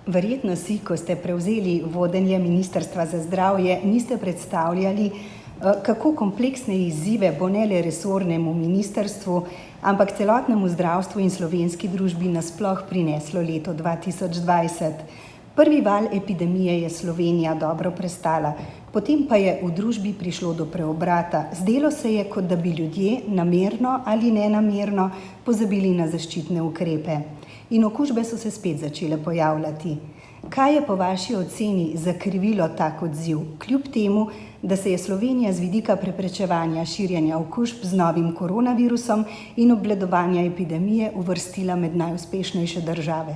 Verjetno si, ko ste prevzeli vodenje Ministrstva za zdravje, niste predstavljali, kako kompleksne izzive bo ne le resornemu ministrstvu, ampak celotnemu zdravstvu in slovenski družbi nasploh prineslo leto 2020. Prvi val epidemije je Slovenija dobro prestala, potem pa je v družbi prišlo do preobrata. Zdelo se je, kot da bi ljudje namerno ali nenamerno pozabili na zaščitne ukrepe. In okužbe so se spet začele pojavljati. Kaj je po vaši oceni zakrivilo tak odziv, kljub temu, da se je Slovenija z vidika preprečevanja širjenja okužb z novim koronavirusom in obvladovanja epidemije uvrstila med najuspešnejše države?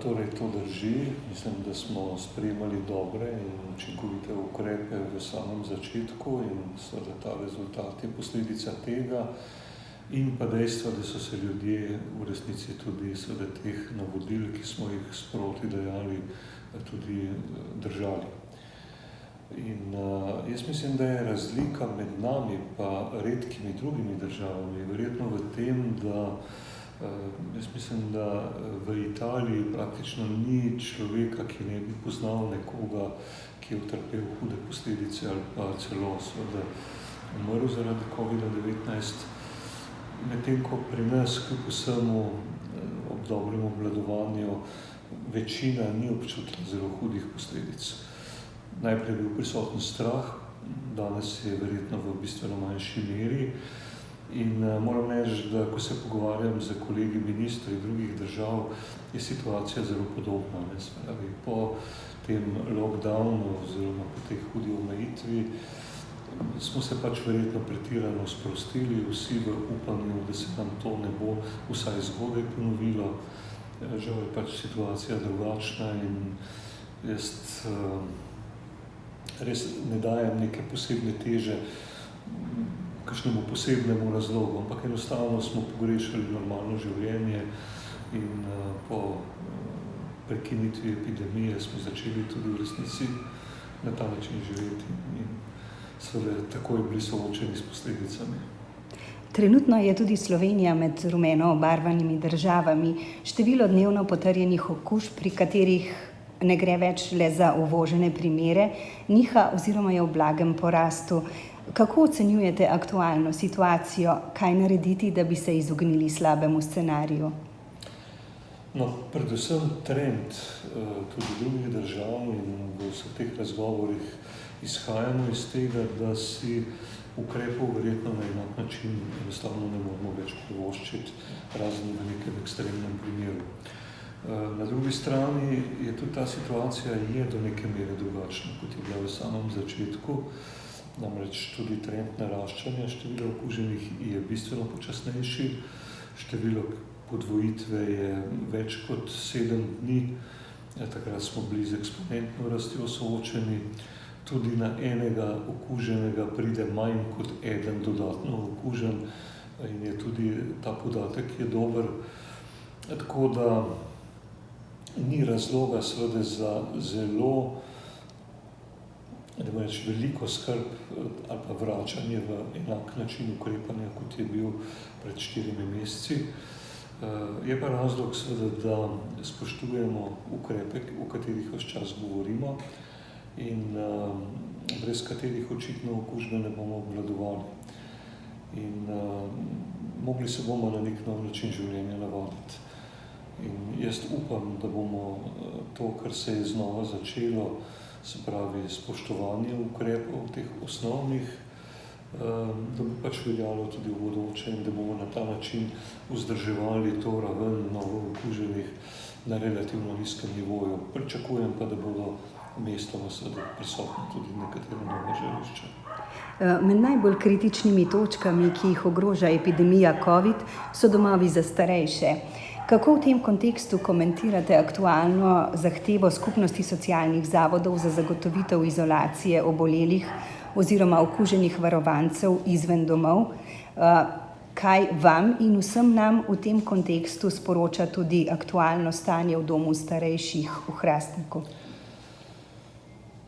Torej, to drži. Mislim, da smo sprejemali dobre in učinkovite ukrepe v samem začetku in seveda ta rezultat je posledica tega. In pa dejstva, da so se ljudje v resnici tudi seveda teh navodil, ki smo jih sproti dajali, tudi držali. In jaz mislim, da je razlika med nami pa redkimi drugimi državami verjetno v tem, da jaz mislim, da v Italiji praktično ni človeka, ki ne bi poznal nekoga, ki je utrpel hude posledice ali pa celo seveda umrl zaradi COVID-19. Medtem ko pri nas, kljub vsemu ob dobrem obvladovanju, večina ni občutila zelo hudih posledic. Najprej je bil prisoten strah, danes je verjetno v bistveno manjši meri. In moram reči, da ko se pogovarjam z kolegi ministri drugih držav, je situacija zelo podobna. Po tem lockdownu oziroma po tej hudi omejitvi smo se pač verjetno pretirano sprostili, vsi v upanju, da se nam to ne bo vsaj zgodaj ponovilo. Žal je pač situacija drugačna in jaz res ne dajem neke posebne teže kakšnemu posebnemu razlogu, ampak enostavno smo pogrešali normalno življenje in po prekinitvi epidemije smo začeli tudi v resnici na ta način živeti in seveda takoj bili soočeni s posledicami. Trenutno je tudi Slovenija med rumeno obarvanimi državami. Število dnevno potrjenih okužb, pri katerih ne gre več le za uvožene primere, niha oziroma je v blagem porastu. Kako ocenjujete aktualno situacijo? Kaj narediti, da bi se izognili slabemu scenariju? Predvsem trend tudi drugih držav in v vseh teh razgovorih izhajamo iz tega, da si ukrepov verjetno na enak način enostavno ne moramo več privoščiti, razen v nekem ekstremnem primeru. Na drugi strani je tudi ta situacija do neke mere drugačna, kot je bila v samem začetku. Namreč tudi trend naraščanja števila okuženih je bistveno počasnejši. Število podvojitve je več kot 7 dni. Takrat smo bili z eksponentno rastjo soočeni. Tudi na enega okuženega pride manj kot eden dodatno okužen in je tudi ta podatek je dober. Tako da ni razloga seveda za zelo veliko skrb ali pa vračanje v enak način ukrepanja, kot je bil pred 4 meseci. Je pa razlog seveda, da spoštujemo ukrepe, o katerih ves čas govorimo in brez katerih očitno okužbe ne bomo obvladovali. In mogli se bomo na nek nov način življenja navaditi. In jaz upam, da bomo to, kar se je znova začelo, se pravi spoštovanje ukrepov teh osnovnih, da bo pač veljalo tudi v bodoče in da bomo na ta način vzdrževali to raven novo okuženih na relativno nizkem nivoju. Pričakujem pa, da bodo mestoma seveda prisotna tudi nekatera nova žarišča. Med najbolj kritičnimi točkami, ki jih ogroža epidemija COVID, so domovi za starejše. Kako v tem kontekstu komentirate aktualno zahtevo Skupnosti socialnih zavodov za zagotovitev izolacije obolelih oziroma okuženih varovancev izven domov? Kaj vam in vsem nam v tem kontekstu sporoča tudi aktualno stanje v domu starejših v Hrastniku?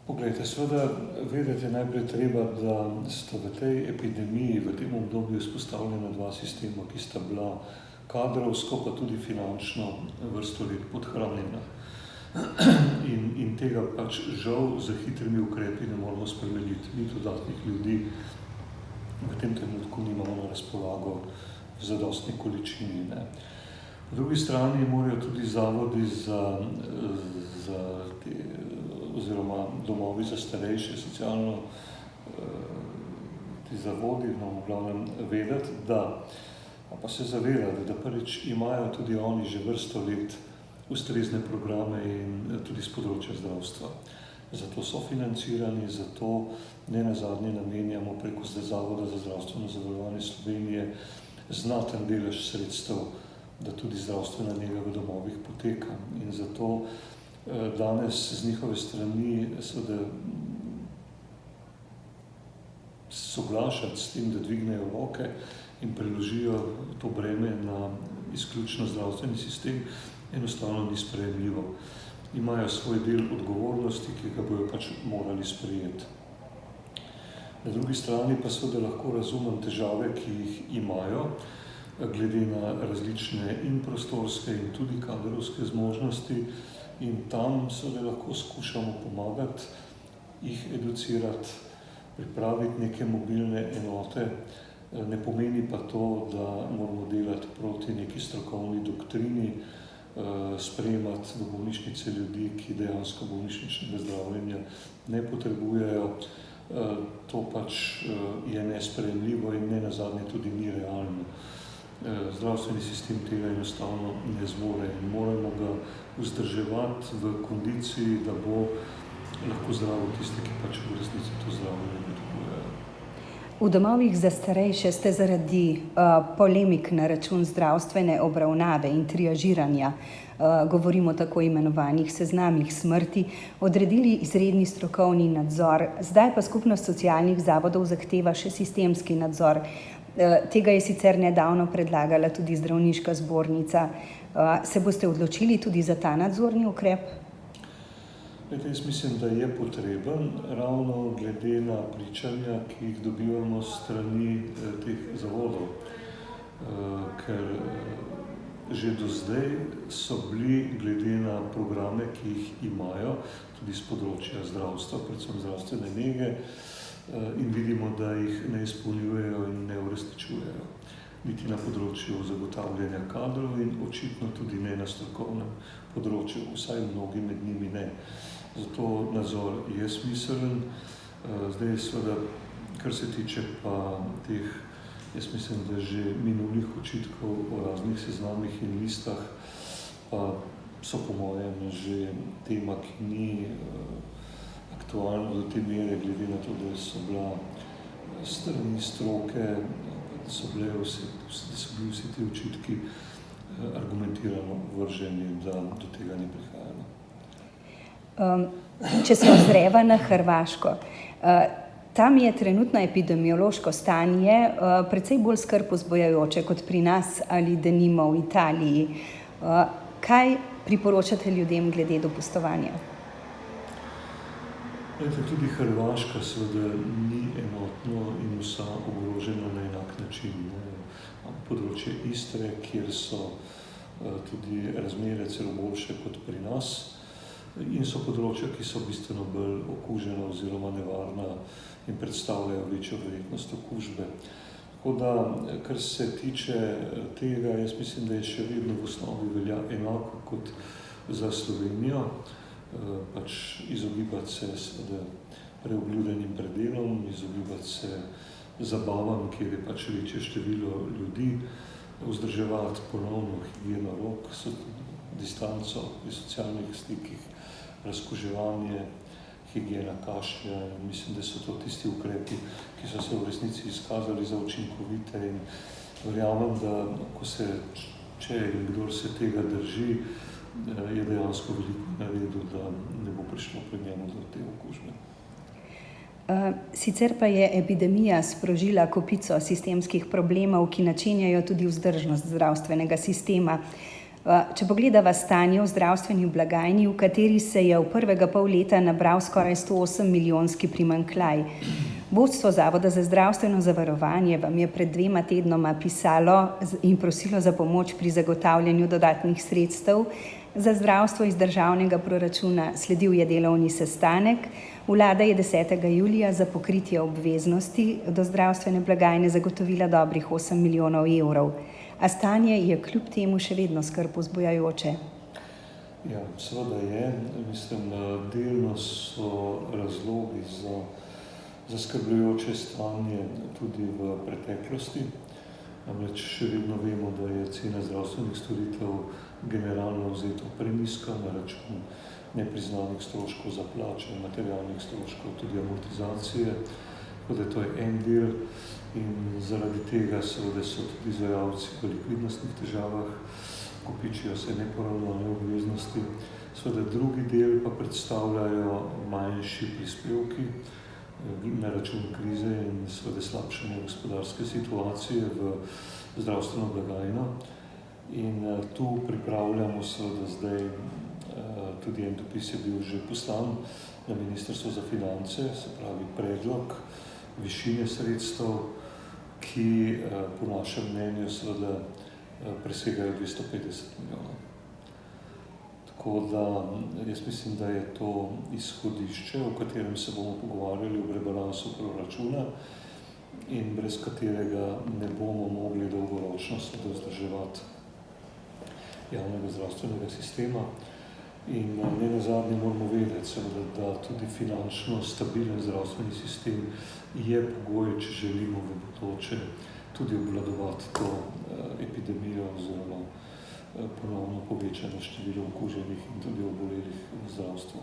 Poglejte, seveda vedeti je najprej treba, da sta v tej epidemiji, v tem obdobju izpostavljena dva sistema, ki sta bila kadrovsko pa tudi finančno vrsto let podhranjena. In tega pač žal z hitrimi ukrepi ne moramo spremeniti. Mi dodatnih ljudi v tem trenutku nimamo na razpolago v zadostni količini. Ne. Po drugi strani morajo tudi zavodi oziroma domovi za starejše, socialno ti zavodi, v glavnem vedeti, pa se zavedati, da prvič imajo tudi oni že vrsto let ustrezne programe in tudi z področja zdravstva. Zato so financirani, zato ne nazadnje namenjamo preko Zavoda za zdravstveno zavarovanje Slovenije znaten delež sredstev, da tudi zdravstvena nega v domovih poteka. In zato danes z njihove strani seveda soglašati s tem, da dvignejo roke in preložijo to breme na izključno zdravstveni sistem, enostavno ni sprejemljivo. Imajo svoj del odgovornosti, ki ga bojo pač morali sprejeti. Na drugi strani pa seveda lahko razumem težave, ki jih imajo, glede na različne in prostorske in tudi kadrovske zmožnosti, in tam seveda lahko skušamo pomagati, jih educirati, pripraviti neke mobilne enote. Ne pomeni pa to, da moramo delati proti neki strokovni doktrini, sprejemati v bolnišnice ljudi, ki dejansko bolnišničnega zdravljenja ne potrebujejo. To pač je nesprejemljivo in ne nazadnje tudi ni realno. Zdravstveni sistem tega enostavno ne zmore in moramo ga vzdrževati v kondiciji, da bo lahko zdravil tiste, ki pač v resnici to zdravljenje potrebujejo. V domovih za starejše ste zaradi polemik na račun zdravstvene obravnave in triažiranja, govorimo o tako imenovanih seznamih smrti, odredili izredni strokovni nadzor. Zdaj pa Skupnost socialnih zavodov zahteva še sistemski nadzor. Tega je sicer nedavno predlagala tudi Zdravniška zbornica. Se boste odločili tudi za ta nadzorni ukrep? Jaz mislim, da je potreben, ravno glede na pričanja, ki jih dobivamo strani teh zavodov, ker že do zdaj so bili glede na programe, ki jih imajo, tudi z področja zdravstva, predvsem zdravstvene nege, in vidimo, da jih ne izpolnjujejo in ne uresničujejo. Niti na področju zagotavljanja kadrov in očitno tudi ne na strokovnem področju, vsaj mnogi med njimi ne. Zato nadzor je smiseln. Zdaj seveda, kar se tiče pa teh, jaz mislim, da že minulih očitkov o raznih seznamih in listah, pa so po mojem že tema, ki ni aktualna do te mere, glede na to, da so bila strani stroke, da so bili vsi ti očitki argumentirano vrženi, da do tega ni prihajalo. Če se ozreva na Hrvaško, tam je trenutno epidemiološko stanje precej bolj skrb vzbujajoče kot pri nas ali denimo v Italiji. Kaj priporočate ljudem glede dopustovanja? Tudi Hrvaška seveda ni enotno in vsa ogrožena na enak način. Področje Istre, kjer so tudi razmere celo boljše kot pri nas, in so področja, ki so bistveno bolj okužena oziroma nevarna in predstavljajo večjo verjetnost okužbe. Tako da, kar se tiče tega, jaz mislim, da je še vedno v osnovi velja enako kot za Slovenijo. Pač izogibati se seveda preobljudenim predelom, izogibati se zabavam, kjer je pač večje število ljudi, vzdrževati ponovno higieno rok, distanco pri socialnih stikih, razkuževanje, higiena kašlja. Mislim, da so to tisti ukrepi, ki so se v resnici izkazali za učinkovite in verjamem, da če in kdor se tega drži, je dejansko veliko naredil, da ne bo prišlo pri njemu do te okužbe. Sicer pa je epidemija sprožila kopico sistemskih problemov, ki načenjajo tudi vzdržnost zdravstvenega sistema. Če pogledava stanje v zdravstveni blagajni, v kateri se je v prvega pol leta nabral skoraj 108 milijonski primanjkljaj. Vodstvo Zavoda za zdravstveno zavarovanje vam je pred 2 tednoma pisalo in prosilo za pomoč pri zagotavljanju dodatnih sredstev za zdravstvo iz državnega proračuna. Sledil je delovni sestanek. Vlada je 10. julija za pokritje obveznosti do zdravstvene blagajne zagotovila dobrih 8 milijonov evrov. A stanje je kljub temu še vedno skrb vzbujajoče. Ja, seveda je. Mislim, delno so razlogi za zaskrbljujoče stanje tudi v preteklosti. Namreč še vedno vemo, da je cena zdravstvenih storitev generalno vzeto prenizka na račun nepriznanih stroškov za plače, materialnih stroškov, tudi amortizacije. Tako da to je en del in zaradi tega seveda so tudi izvajalci v likvidnostnih težavah, kopičijo se neporavnane obveznosti. Seveda drugi del pa predstavljajo manjši prispevki na račun krize in seveda slabšanje gospodarske situacije v zdravstveno blagajno. In tu pripravljamo seveda zdaj, tudi en dopis je bil že poslan na Ministrstvo za finance, se pravi predlog višine sredstev, ki po našem mnenju seveda presegajo 250 milijonov. Tako da jaz mislim, da je to izhodišče, o katerem se bomo pogovarjali v rebalansu proračuna in brez katerega ne bomo mogli dolgoročno vzdrževati javnega zdravstvenega sistema. In nenazadnje moramo vedeti, seveda, da tudi finančno stabilen zdravstveni sistem je pogoj, če želimo v bodoče tudi obvladovati to epidemijo oziroma ponovno povečanje število okuženih in tudi obolelih v zdravstvu.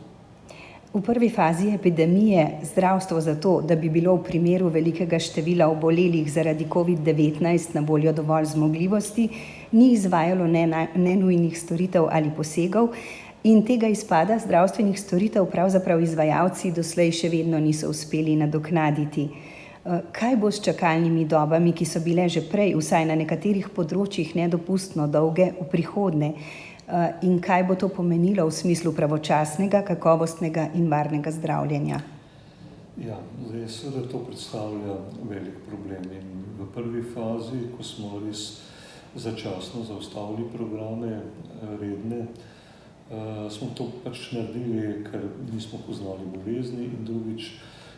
V prvi fazi epidemije zdravstvo zato, da bi bilo v primeru velikega števila obolelih zaradi COVID-19 na voljo dovolj zmogljivosti, ni izvajalo nenujnih storitev ali posegov in tega izpada zdravstvenih storitev pravzaprav izvajalci doslej še vedno niso uspeli nadoknaditi. Kaj bo s čakalnimi dobami, ki so bile že prej, vsaj na nekaterih področjih, nedopustno dolge v prihodnje? In kaj bo to pomenilo v smislu pravočasnega, kakovostnega in varnega zdravljenja? Ja, zdaj seveda to predstavlja velik problem in v prvi fazi, ko smo res začasno zaustavili programe redne, smo to pač naredili, ker nismo poznali bolezni in drugič,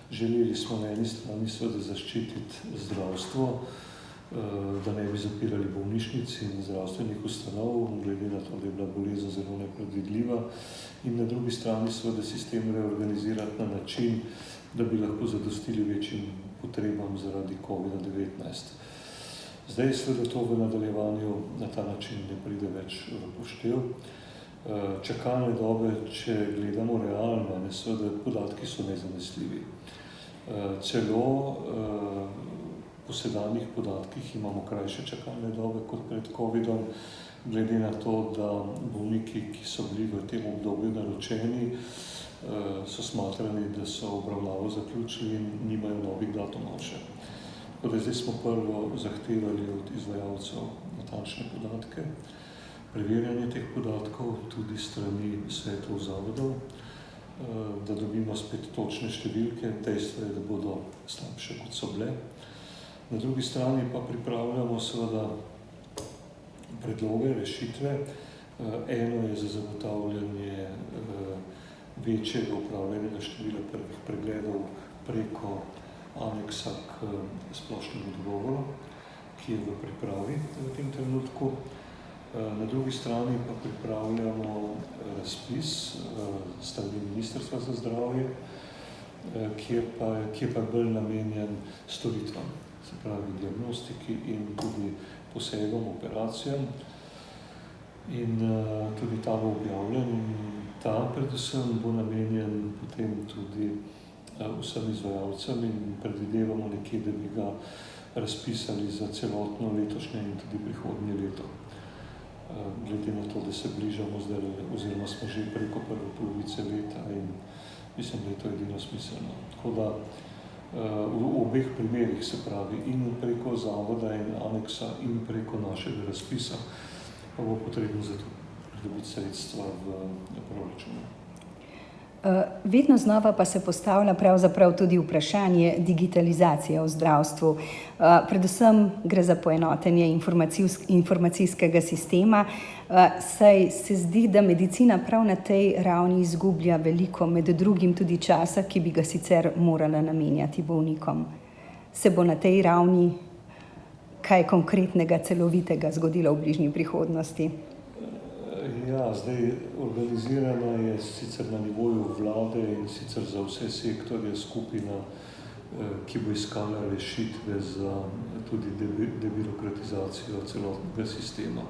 želeli smo na eni strani seveda zaščititi zdravstvo, da ne bi zapirali bolnišnic in zdravstvenih ustanov, glede na to, da je bila bolezen zelo nepredvidljiva, in na drugi strani seveda sistem reorganizirati na način, da bi lahko zadostili večjim potrebam zaradi COVID-19. Zdaj seveda to v nadaljevanju na ta način ne pride več v poštev. Čakalne dobe, če gledamo realno, seveda podatki so nezanesljivi. Celo po sedanjih podatkih imamo krajše čakalne dobe kot pred COVID-om, glede na to, da bolniki, ki so bili v tem obdobju naročeni, so smatrani, da so obravnavo zaključili in nimajo novih datumov še. Tako da zdaj smo prvo zahtevali od izvajalcev natančne podatke, preverjanje teh podatkov tudi strani svetov zavodov, da dobimo spet točne številke, dejstvo je, da bodo slabše, kot so bile. Na drugi strani pa pripravljamo seveda predloge, rešitve. Eno je za zagotavljanje večjega upravljenega števila prvih pregledov preko aneksa k splošnemu dogovoru, ki je v pripravi v tem trenutku. Na drugi strani pa pripravljamo razpis strani Ministrstva za zdravje, ki je pa bolj namenjen storitvam, se pravi diagnostiki in tudi posegom, operacijam. In tudi ta bo objavljen in ta predvsem bo namenjen potem tudi vsem izvajalcem in predvidevamo nekje, da bi ga razpisali za celotno letošnje in tudi prihodnje leto. Glede na to, da se bližamo zdaj, oziroma smo že preko prve polovice leta in mislim, da je to edino smiselno. Tako da v obeh primerih, se pravi in preko zavoda in aneksa in preko našega razpisa, pa bo potrebno za to pridobiti sredstva v proračunu. Vedno znova pa se postavlja pravzaprav tudi vprašanje digitalizacije v zdravstvu. Predvsem gre za poenotenje informacijskega sistema, saj se zdi, da medicina prav na tej ravni izgublja veliko, med drugim tudi časa, ki bi ga sicer morala namenjati bolnikom. Se bo na tej ravni kaj konkretnega, celovitega zgodilo v bližnji prihodnosti? Ja, zdaj organizirana je sicer na nivoju vlade in sicer za vse sektorje skupina, ki bo iskala rešitve za tudi debirokratizacijo celotnega sistema.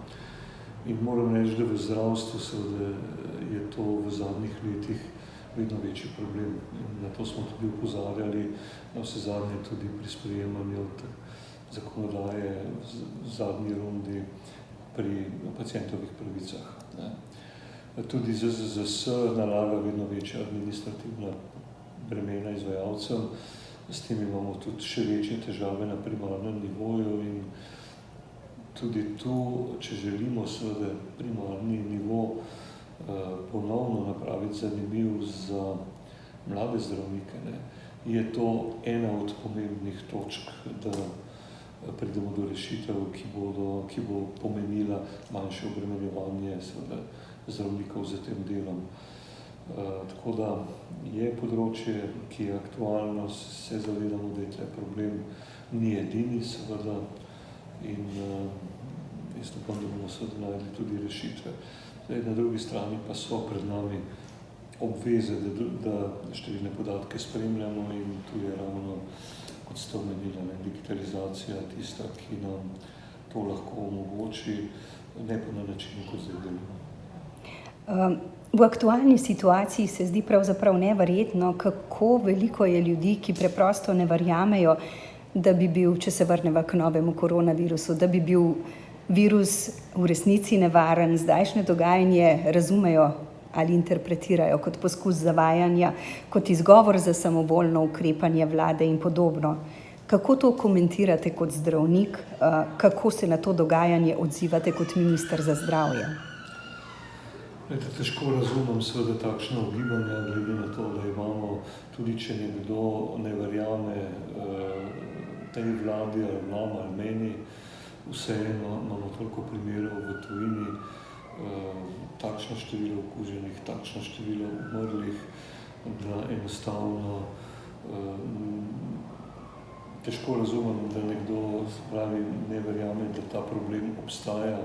In moram reči, da v zdravstvu seveda je to v zadnjih letih vedno večji problem. In na to smo tudi opozarjali, na vse zadnje tudi pri sprejemanju zakonodaje v zadnji rundi pri pacientovih pravicah. Tudi ZZZS nalaga vedno večja administrativna bremena izvajalcem, s tem imamo tudi še večje težave na primarnem nivoju in tudi tu, če želimo seveda primarni nivo ponovno napraviti zanimiv za mlade zdravnike, je to ena od pomembnih točk, da pridemo do rešitev, ki bo pomenila manjše obremenjevanje zdravnikov za tem delom. Tako da je področje, ki je aktualno, se zavedamo, da je tle problem, ni edini seveda in jaz upam, da bomo seveda našli tudi rešitve. Zdaj, na drugi strani pa so pred nami obveze, da številne podatke spremljamo in tu je ravno, kot ste omenili, digitalizacija tista, ki nam to lahko omogoči, ne pa na način, kot zdaj delamo. V aktualni situaciji se zdi pravzaprav neverjetno, kako veliko je ljudi, ki preprosto ne verjamejo, da bi bil, če se vrneva k novemu koronavirusu, da bi bil virus v resnici nevaren. Zdajšnje dogajanje razumejo ali interpretirajo kot poskus zavajanja, kot izgovor za samovoljno ukrepanje vlade in podobno. Kako to komentirate kot zdravnik? Kako se na to dogajanje odzivate kot minister za zdravje? Težko razumem seveda takšna ugibanja, glede na to, da imamo, tudi če nekdo ne verjame tej vladi ali nam ali meni, vseeno imamo toliko primerov v tujini, takšno število okuženih, takšno število umrlih, da enostavno težko razumem, da nekdo ne verjame, da ta problem obstaja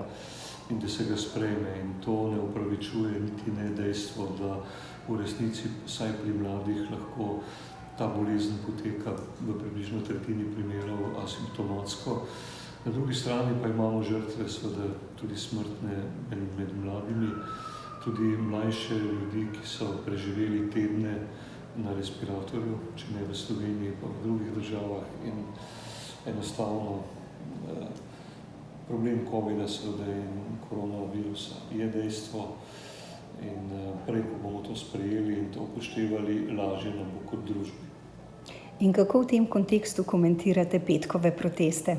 in da se ga sprejme. In to ne opravičuje niti ne dejstvo, da v resnici, vsaj pri mladih, lahko ta bolezen poteka v približno tretjini primerov asimptomatsko. Na drugi strani pa imamo žrtve, seveda tudi smrtne med mladimi, tudi mlajše ljudi, ki so preživeli tedne na respiratorju, če ne v Sloveniji, pa v drugih državah. In enostavno problem covida seveda in koronavirusa je dejstvo in prej, ko bomo to sprejeli in to upoštevali, lažje nam bo kot družbi. In kako v tem kontekstu komentirate petkove proteste?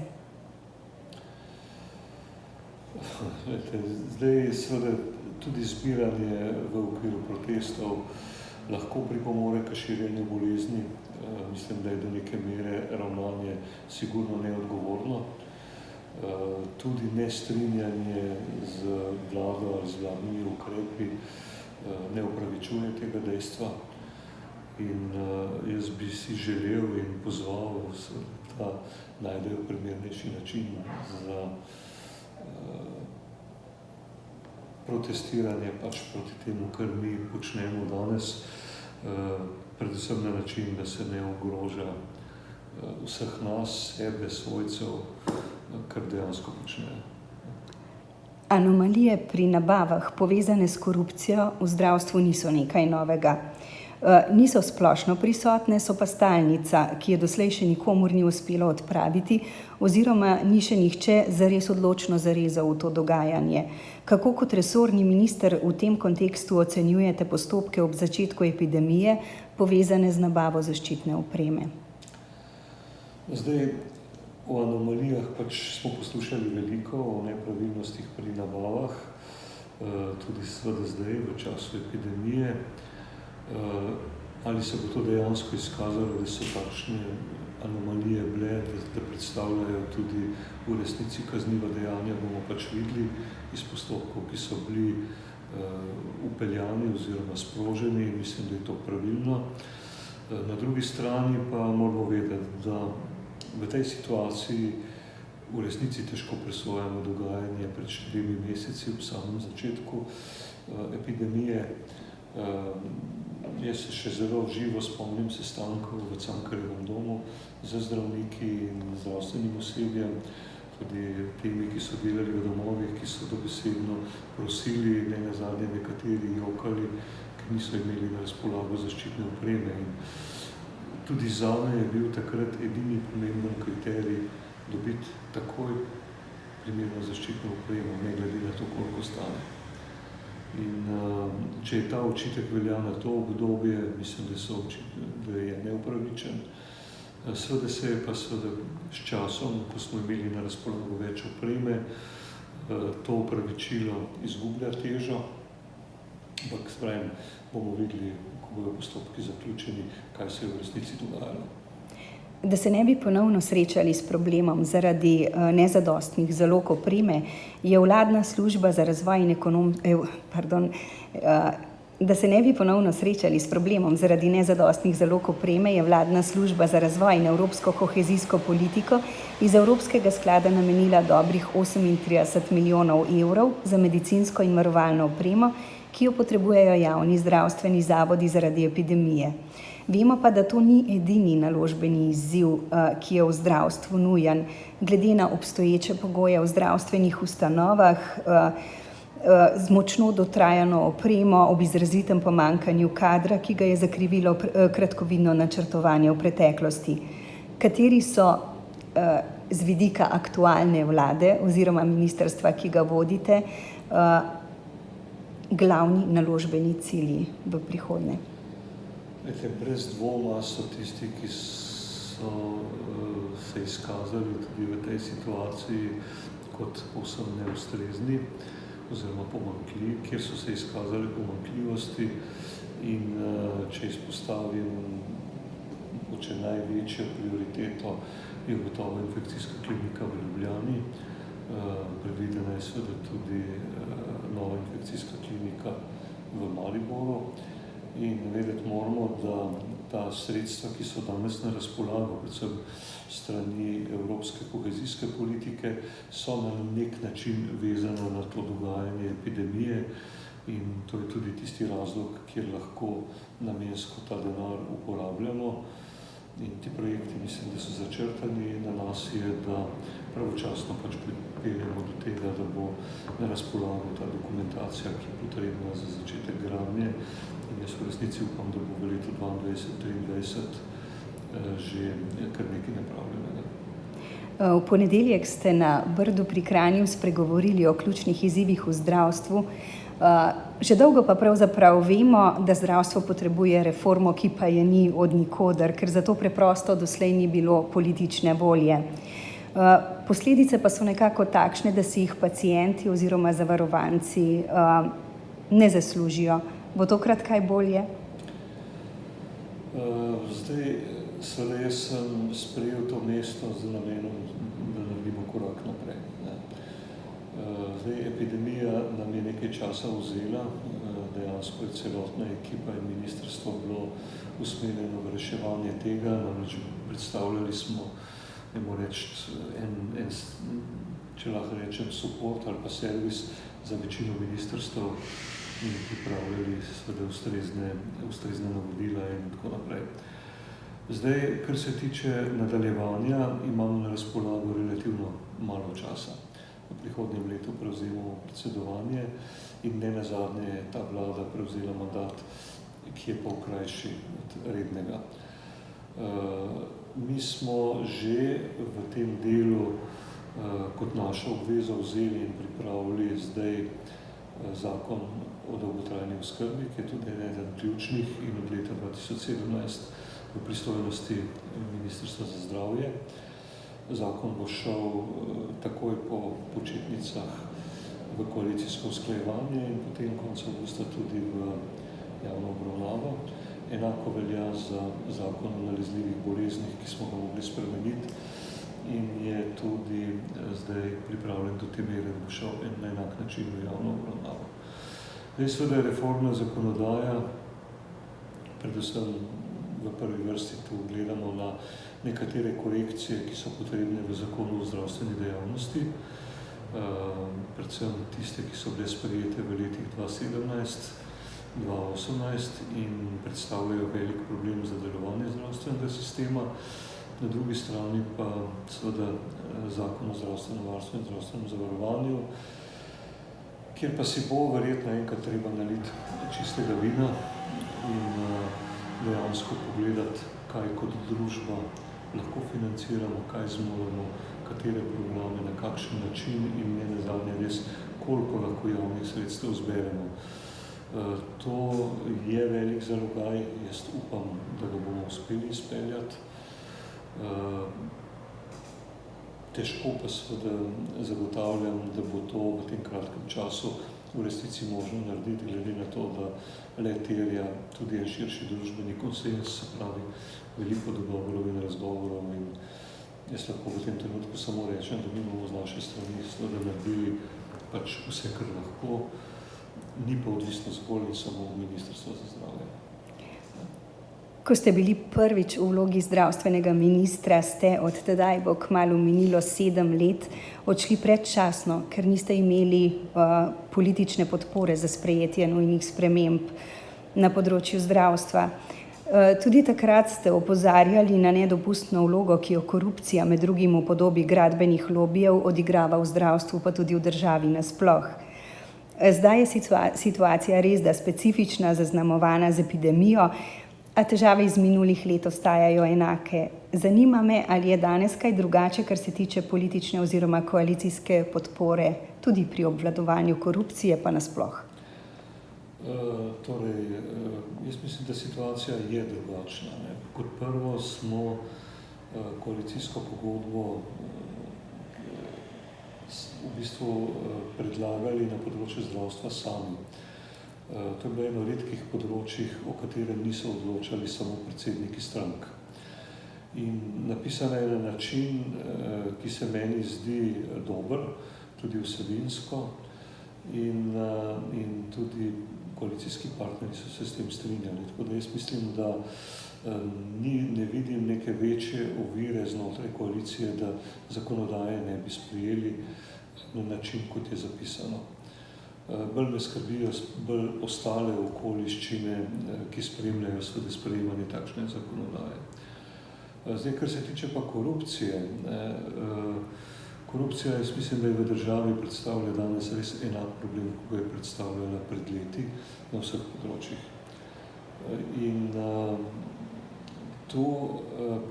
Zdaj seveda tudi zbiranje v okviru protestov lahko pripomore k širjenju bolezni. Mislim, da je do neke mere ravnanje sigurno neodgovorno. Tudi nestrinjanje z vlado ali z vladnimi ukrepi ne opravičuje tega dejstva. In jaz bi si želel in pozval, da najdejo primernejši način za protestiranje proti temu, kar mi počnemo danes, predvsem na način, da se ne ogroža vseh nas, sebe, svojcev, kar dejansko počnejo. Anomalije pri nabavah, povezane s korupcijo, v zdravstvu niso nekaj novega. Niso splošno prisotne, so pa stalnica, ki je doslej še nikomur ni uspelo odpraviti oziroma ni še nihče zares odločno zarezal v to dogajanje. Kako kot resorni minister v tem kontekstu ocenjujete postopke ob začetku epidemije, povezane z nabavo zaščitne opreme? Zdaj, o anomalijah smo poslušali veliko, o nepravilnostih pri nabavah, tudi seveda zdaj v času epidemije. Ali se bo to dejansko izkazalo, da so takšne anomalije bile, da predstavljajo tudi v resnici kazniva dejanja, bomo pač videli iz postopkov, ki so bili upeljani oziroma sproženi. Mislim, da je to pravilno. Na drugi strani pa moramo vedeti, da v tej situaciji v resnici težko presojamo dogajanje pred 4 meseci ob samem začetku epidemije. Jaz se še zelo živo spomnim sestankov v Cankarjevem domu z zdravniki in zdravstvenim osebjem, tudi temi, ki so delali v domovih, ki so dobesedno prosili, ne nazadnje nekateri jokali, ki niso imeli na razpolago zaščitne opreme. In tudi zame je bil takrat edini pomemben kriterij dobiti takoj primerno zaščitno opremo, ne glede na to, koliko stane. In če je ta očitek velja na to obdobje, mislim, da je neupravičen. Seveda se je pa s časom, ko smo imeli na razpolago več opreme, to opravičilo izgublja težo, ampak bomo videli, ko bodo postopki zaključeni, kaj se je v resnici dogajalo. Da se ne bi ponovno srečali s problemom zaradi nezadostnih zalog opreme, je vladna služba za razvoj in Da se ne bi ponovno srečali s problemom zaradi nezadostnih zalog opreme, je vladna služba za razvoj in evropsko kohezijsko politiko iz Evropskega sklada namenila dobrih 38 milijonov evrov za medicinsko in varovalno opremo, ki jo potrebujejo javni zdravstveni zavodi zaradi epidemije. Vemo pa, da to ni edini naložbeni izziv, ki je v zdravstvu nujen. Glede na obstoječe pogoje v zdravstvenih ustanovah, z močno dotrajano opremo, ob izrazitem pomanjkanju kadra, ki ga je zakrivilo kratkovidno načrtovanje v preteklosti. Kateri so z vidika aktualne vlade oziroma ministrstva, ki ga vodite, glavni naložbeni cilji v prihodnje? Brez dvoma so tisti, ki so se izkazali tudi v tej situaciji kot povsem neustrezni oziroma pomanjkljivi, kjer so se izkazali pomanjkljivosti. In če izpostavim mogoče največjo prioriteto, je gotovo infekcijska klinika v Ljubljani. Predvidena je seveda tudi nova infekcijska klinika v Mariboru. In vedeti moramo, da ta sredstva, ki so danes na razpolago, predvsem strani evropske kohezijske politike, so na nek način vezana na to dogajanje epidemije. In to je tudi tisti razlog, kjer lahko namensko ta denar uporabljamo. In ti projekti, mislim, da so začrtani. Na nas je, da pravočasno pač pripeljemo do tega, da bo na razpolago ta dokumentacija, ki je potrebna za začetek gradnje. In jaz v resnici upam, da bo v letu 2022-2023 že kar nekaj napravljenega. V ponedeljek ste na Brdu pri Kranju spregovorili o ključnih izzivih v zdravstvu. Že dolgo pa pravzaprav vemo, da zdravstvo potrebuje reformo, ki pa je ni od nikoder, ker za to preprosto doslej ni bilo politične volje. Posledice pa so nekako takšne, da si jih pacienti oziroma zavarovanci ne zaslužijo. Bo tokrat kaj bolje? Seveda jaz sem sprejel to mesto z namenom, da naredimo korak naprej. Epidemija nam je nekaj časa vzela, dejansko je celotna ekipa in ministrstvo bilo usmerjeno v reševanje tega, namreč predstavljali smo, če lahko rečem, support ali pa servis za večino ministrstv in pripravljali seveda ustrezne navodila in tako naprej. Kar se tiče nadaljevanja, imamo na razpolago relativno malo časa. V prihodnjem letu prevzemamo predsedovanje in ne nazadnje je ta vlada prevzela mandat, ki je pol krajši od rednega. Mi smo že v tem delu kot našo obvezo vzeli in pripravili zdaj zakon o dolgotrajni oskrbi, ki je tudi eden ključnih in od leta 2017 v pristojnosti Ministrstva za zdravje. Zakon bo šel takoj po počitnicah v koalicijsko usklajevanje in potem konec avgusta tudi v javno obravnavo. Enako velja za zakon o nalezljivih boleznih, ki smo ga mogli spremeniti in je tudi zdaj pripravljen do te mere, da bo šel na enak način v javno obravnavo. Zdaj seveda je reformna zakonodaja, predvsem v prvi vrsti tu gledamo na nekatere korekcije, ki so potrebne v zakonu o zdravstveni dejavnosti, predvsem tiste, ki so bile sprejete v letih 2017, 2018 in predstavljajo velik problem za delovanje zdravstvenega sistema. Na drugi strani pa seveda zakon o zdravstvenem varstvu in zdravstvenem zavarovanju, kjer pa si bo verjetno enkrat treba naliti čistega vina in dejansko pogledati, kaj kot družba lahko financiramo, kaj zmoremo, katere programe, na kakšen način in ne nazadnje res, koliko lahko javnih sredstev zberemo. To je velik zalogaj, jaz upam, da ga bomo uspeli izpeljati. Težko pa seveda zagotavljam, da bo to v tem kratkem času v resnici možno narediti, glede na to, da le terja tudi en širši družbeni konsens, se pravi veliko dogovorov in razgovorov in jaz lahko v tem trenutku samo rečem, da mi bomo z naše strani seveda naredili pač vse, kar lahko, ni pa odvisno zgolj in samo od Ministrstva za zdravje. Ko ste bili prvič v vlogi zdravstvenega ministra, ste od tedaj bo kmalu minilo 7 let odšli predčasno, ker niste imeli politične podpore za sprejetje nujnih sprememb na področju zdravstva. Tudi takrat ste opozarjali na nedopustno vlogo, ki jo korupcija med drugim v podobi gradbenih lobijev odigrava v zdravstvu, pa tudi v državi nasploh. Zdaj je situacija res da specifična, zaznamovana z epidemijo, a težave iz minulih let ostajajo enake. Zanima me, ali je danes kaj drugače, kar se tiče politične oziroma koalicijske podpore, tudi pri obvladovanju korupcije pa nasploh. Jaz mislim, da situacija je drugačna. Kot prvo smo koalicijsko pogodbo v bistvu predlagali na področju zdravstva sami. To je bilo eno redkih področjih, o katerem niso odločali samo predsedniki strank. In napisana je na način, ki se meni zdi dober, tudi vsebinsko in tudi koalicijski partnerji so se s tem strinjali. Tako da jaz mislim, da ne vidim neke večje ovire znotraj koalicije, da zakonodaje ne bi sprejeli na način, kot je zapisano. Bolj me skrbijo bolj ostale okoliščine, ki spremljajo seveda sprejemanje takšne zakonodaje. Zdaj, kar se tiče pa korupcije, korupcija, jaz mislim, da je v državi predstavlja danes res enak problem, ko ga je predstavljala pred leti na vseh področjih. In tu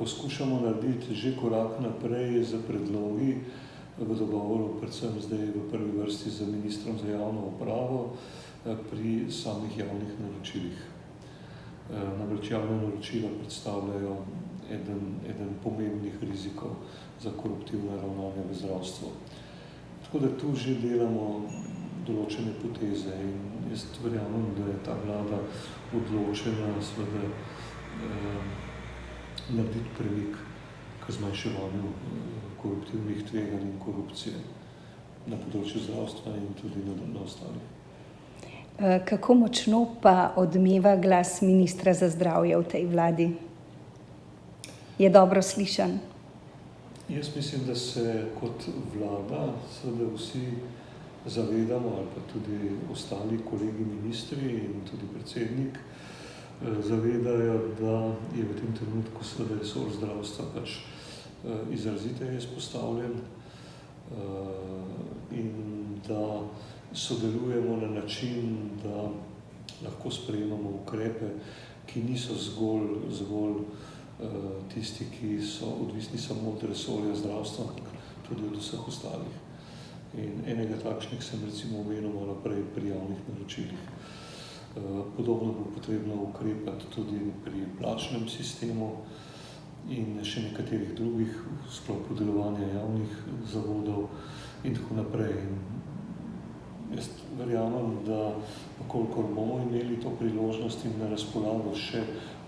poskušamo narediti že korak naprej z predlogi, v dogovoru, predvsem zdaj v prvi vrsti z ministrom za javno upravo pri samih javnih naročilih. Namreč javne naročila predstavljajo eden pomembnih rizikov za koruptivne ravnanja v zdravstvu. Tako da tu že delamo določene poteze in jaz verjamem, da je ta vlada odločena seveda narediti premik k zmanjševanju koruptivnih tveganj in korupcije na področju zdravstva in tudi na ostalih. Kako močno pa odmeva glas ministra za zdravje v tej vladi? Je dobro slišan? Jaz mislim, da se kot vlada seveda vsi zavedamo, ali pa tudi ostali kolegi ministri in tudi predsednik, zavedajo, da je v tem trenutku seveda resor zdravstva pač izrazito izpostavljen in da sodelujemo na način, da lahko sprejemamo ukrepe, ki niso zgolj tisti, ki so odvisni samo od resorja zdravstva, ampak tudi od vseh ostalih. In enega takšnih sem recimo omenil malo prej pri javnih naročilih. Podobno bo potrebno ukrepati tudi pri plačnem sistemu in še nekaterih drugih v sklopu delovanja javnih zavodov in tako naprej. Jaz verjamem, da kolikor bomo imeli to priložnost in na razpolago še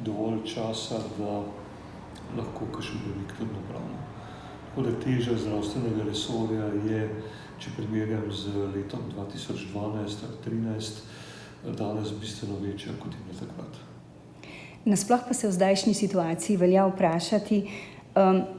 dovolj časa, da lahko kakšen premik tudi napravimo. Tako da teža zdravstvenega resorja je, če primerjam z letom 2012 ali 2013, danes bistveno večja, kot je bila takrat. Nasploh pa se v zdajšnji situaciji velja vprašati,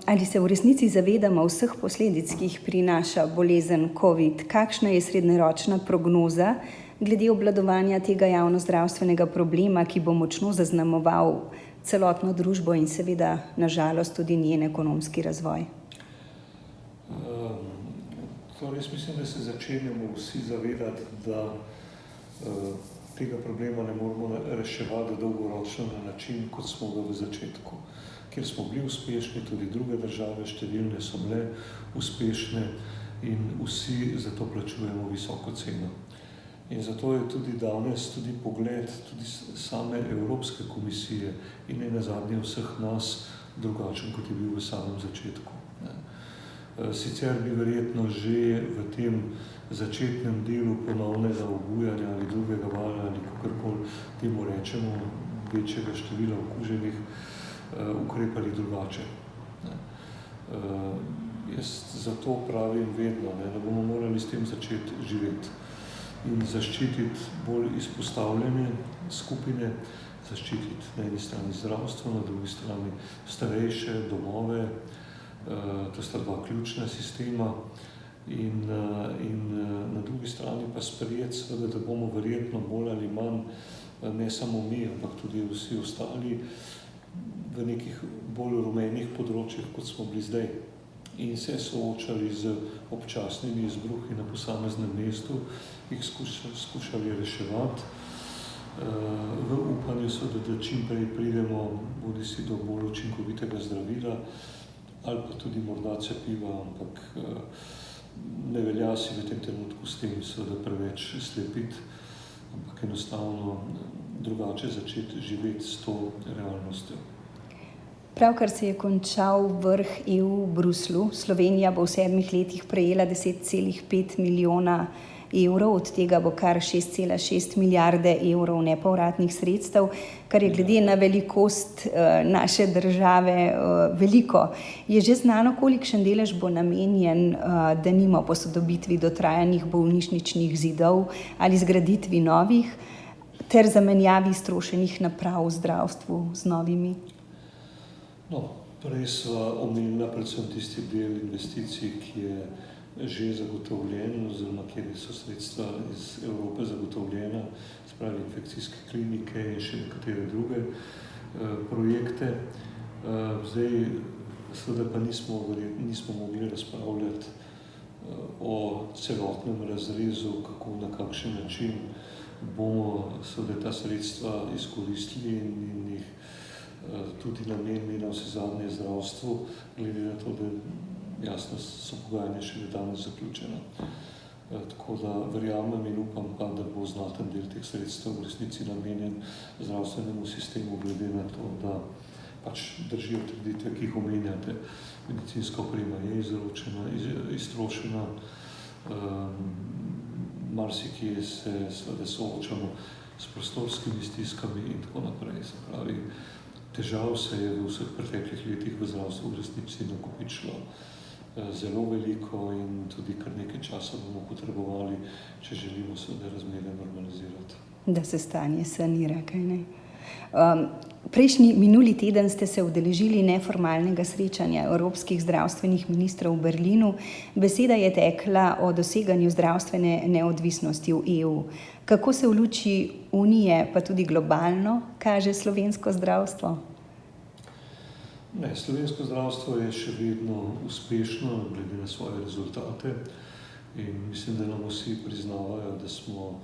ali se v resnici zavedamo vseh posledic, ki jih prinaša bolezen COVID. Kakšna je srednjeročna prognoza glede obvladovanja tega javnozdravstvenega problema, ki bo močno zaznamoval celotno družbo in seveda, na žalost, tudi njen ekonomski razvoj? Jaz mislim, da se začenjamo vsi zavedati, da tega problema ne moramo reševati dolgoročno na način, kot smo ga v začetku, kjer smo bili uspešni, tudi druge države, številne so bile uspešne in vsi za to plačujemo visoko ceno. In zato je tudi danes tudi pogled tudi same Evropske komisije in nenazadnje vseh nas drugačen, kot je bil v samem začetku. Sicer bi verjetno že v tem začetnem delu ponovnega obujanja ali drugega vala ali kakorkoli temu rečemo, večjega števila okuženih, ukrepali drugače. Jaz zato pravim vedno, da bomo morali s tem začeti živeti in zaščititi bolj izpostavljene skupine, zaščititi na eni strani zdravstvo, na drugi strani starejše, domove. To sta dva ključna sistema in na drugi strani pa sprejeti, seveda, da bomo verjetno bolj ali manj, ne samo mi, ampak tudi vsi ostali, v nekih bolj rumenih področjih, kot smo bili zdaj, in se soočali z občasnimi izbruhi na posameznem mestu, jih skušali reševati, v upanju seveda, da čim prej pridemo bodisi do bolj učinkovitega zdravila, ali pa tudi morda cepiva, ampak ne velja si v tem trenutku s tem seveda preveč slepiti, ampak enostavno drugače začeti živeti s to realnostjo. Pravkar se je končal vrh EU v Bruslju. Slovenija bo v 7 letih prejela 10,5 milijona evrov, od tega bo kar 6,6 milijarde evrov nepovratnih sredstev, kar je glede na velikost naše države veliko. Je že znano, kolikšen delež bo namenjen denimo posodobitvi dotrajanih bolnišničnih zidov ali zgraditvi novih ter zamenjavi iztrošenih naprav v zdravstvu z novimi? Prej sva omenila predvsem tisti del investicij, ki je že zagotovljen, oziroma kjer so sredstva iz Evrope zagotovljena, se pravi infekcijske klinike in še nekatere druge projekte. Zdaj seveda pa nismo mogli razpravljati o celotnem razrezu, kako, na kakšen način bomo seveda ta sredstva izkoristili in jih tudi namenili na vsezadnje zdravstvu, glede na to, da jasno so pogajanja šele danes zaključena. Tako da verjamem in upam pa, da bo znaten del teh sredstev v resnici namenjen zdravstvenemu sistemu, glede na to, da pač držijo trditve, ki jih omenjate. Medicinska oprema je iztrošena, marsikje se seveda soočamo s prostorskimi stiskami in tako naprej. Se pravi, težav se je v vseh preteklih letih v zdravstvu v resnici nakopičilo zelo veliko in tudi kar nekaj časa bomo potrebovali, če želimo seveda razmere normalizirati. Da se stanje sanira, kaj ne? Minuli teden ste se udeležili neformalnega srečanja evropskih zdravstvenih ministrov v Berlinu. Beseda je tekla o doseganju zdravstvene neodvisnosti v EU. Kako se v luči Unije, pa tudi globalno, kaže slovensko zdravstvo? Slovensko zdravstvo je še vedno uspešno glede na svoje rezultate in mislim, da nam vsi priznavajo, da smo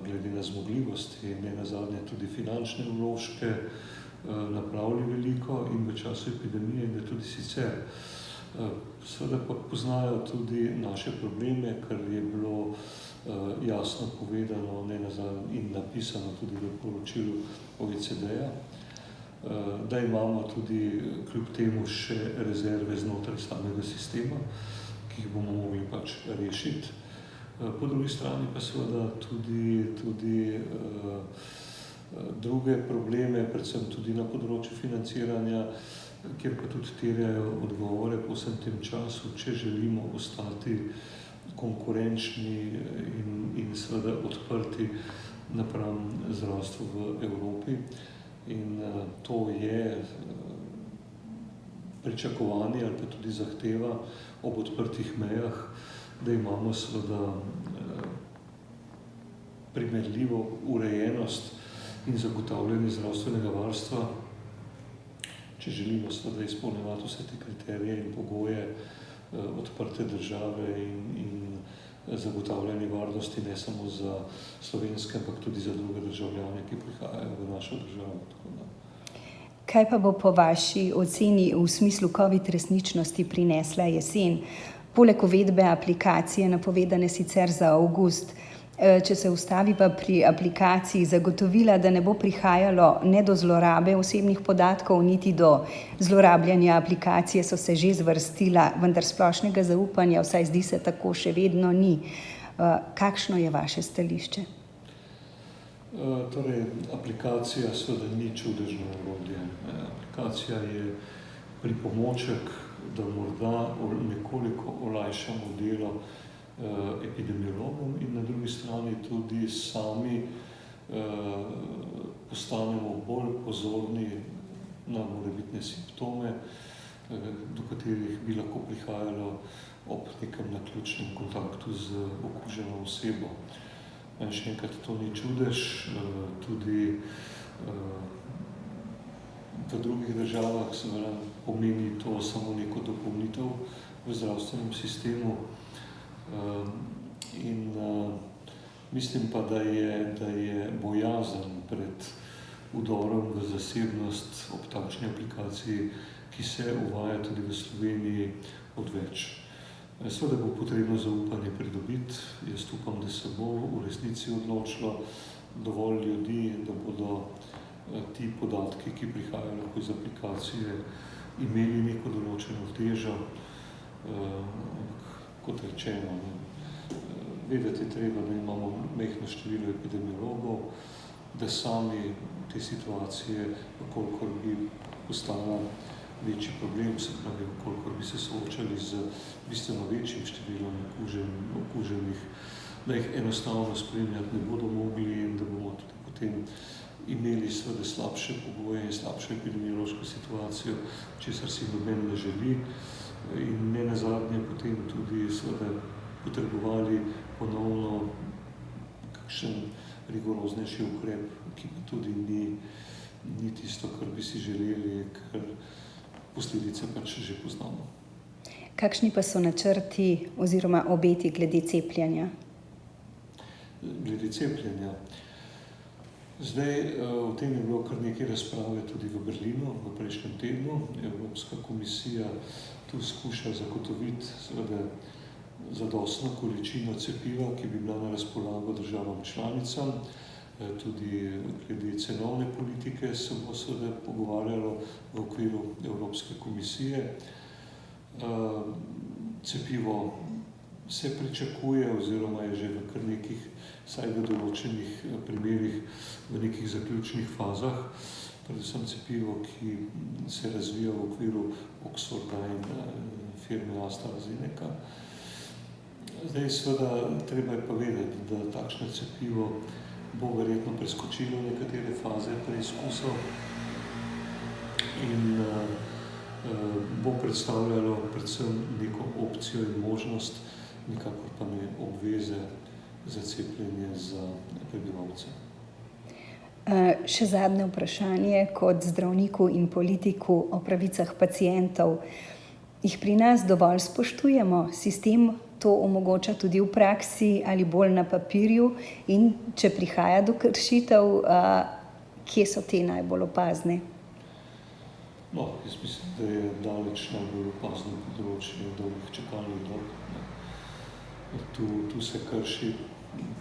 glede na zmogljivosti in nenazadnje tudi finančne vložke napravili veliko in v času epidemije in da tudi sicer. Seveda pa poznajo tudi naše probleme, kar je bilo jasno povedano in napisano tudi v poročilu OECD-ja, da imamo tudi kljub temu še rezerve znotraj samega sistema, ki jih bomo mogli pač rešiti. Po drugi strani pa seveda tudi druge probleme, predvsem tudi na področju financiranja, kjer pa tudi terjajo odgovore po vsem tem času, če želimo ostati konkurenčni in seveda odprti napram zdravstvu v Evropi. In to je pričakovanje ali pa tudi zahteva ob odprtih mejah, da imamo seveda primerljivo urejenost in zagotavljanje zdravstvenega varstva, če želimo seveda izpolnjevati vse te kriterije in pogoje odprte države in zagotavljanje varnosti ne samo za slovenske, ampak tudi za druge državljane, ki prihajajo v našo državo. Kaj pa bo po vaši oceni v smislu COVID resničnosti prinesla jesen? Poleg uvedbe aplikacije, napovedane sicer za avgust, če se ustavi pa pri aplikaciji, zagotovila, da ne bo prihajalo ne do zlorabe osebnih podatkov, niti do zlorabljanja aplikacije so se že zvrstila, vendar splošnega zaupanja, vsaj zdi se tako, še vedno ni. Kakšno je vaše stališče? Torej, aplikacija seveda ni čudežno orodje. Aplikacija je pripomoček, da morda nekoliko olajšamo delo epidemiologom in na drugi strani tudi sami postanemo bolj pozorni na morebitne simptome, do katerih bi lahko prihajalo ob nekem naključnem kontaktu z okuženo osebo. Še enkrat, to ni čudež, tudi v drugih državah seveda pomeni to samo neko dopolnitev v zdravstvenem sistemu. In mislim pa, da je bojazen pred vdorom v zasebnost ob takšni aplikaciji, ki se uvaja tudi v Sloveniji, odveč. Seveda bo potrebno zaupanje pridobiti. Jaz upam, da se bo v resnici odločilo dovolj ljudi, da bodo ti podatki, ki prihajajo lahko iz aplikacije, imeli neko določeno težo. Kot rečeno, vedeti je treba, da imamo majhno število epidemiologov, da sami te situacije, kolikor bi postala večji problem, se pravi, kolikor bi se soočali z bistveno večjim številom okuženih, da jih enostavno spremljati ne bodo mogli in da bomo tudi potem imeli seveda slabše pogoje in slabšo epidemiološko situacijo, česar si noben ne želi. In ne nazadnje potem tudi seveda potrebovali ponovno kakšen rigoroznejši ukrep, ki pa tudi ni tisto, kar bi si želeli, ker posledice pač že poznamo. Kakšni pa so načrti oziroma obeti glede cepljenja? Glede cepljenja. Zdaj, o tem je bilo kar nekaj razprave tudi v Berlinu v prejšnjem tednu. Evropska komisija tu skuša zagotoviti seveda zadostno količino cepiva, ki bi bila na razpolago državam članicam. Tudi glede cenovne politike se bo seveda pogovarjalo v okviru Evropske komisije. Cepivo se pričakuje oziroma je že v kar nekih, vsaj v določenih primerih, v nekih zaključnih fazah. Predvsem cepivo, ki se razvija v okviru Oxforda in firme AstraZeneca. Zdaj seveda treba je pa vedeti, da takšno cepivo bo verjetno preskočilo nekatere faze preizkusov in bo predstavljalo predvsem neko opcijo in možnost, nikakor pa ne obveze za cepljenje za prebivalce. Še zadnje vprašanje kot zdravniku in politiku o pravicah pacientov. Jih pri nas dovolj spoštujemo? Sistem to omogoča tudi v praksi ali bolj na papirju? In če prihaja do kršitev, kje so te najbolj opazne? No, jaz mislim, da je daleč najbolj opazno področje dolgih čakalnih dob. Tu se krši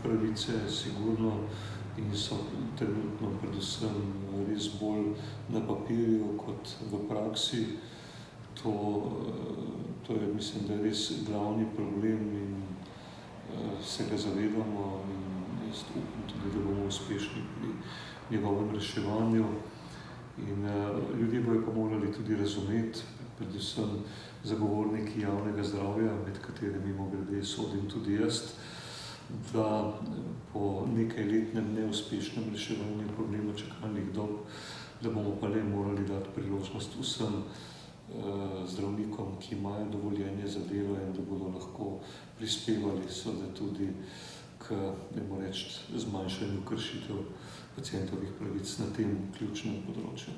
pravice sigurno in so trenutno predvsem res bolj na papirju kot v praksi. To je, mislim, da je res glavni problem in se ga zavedamo in jaz upam tudi, da bomo uspešni pri njegovem reševanju. In ljudje bojo pa morali tudi razumeti, predvsem zagovorniki javnega zdravja, med katerimi mimogrede sodim tudi jaz, da po nekajletnem neuspešnem reševanju problema čakalnih dob, da bomo pa le morali dati priložnost vsem zdravnikom, ki imajo dovoljenje za delo in da bodo lahko prispevali seveda tudi k, dajmo reči, zmanjšanju kršitev pacientovih pravic na tem ključnem področju.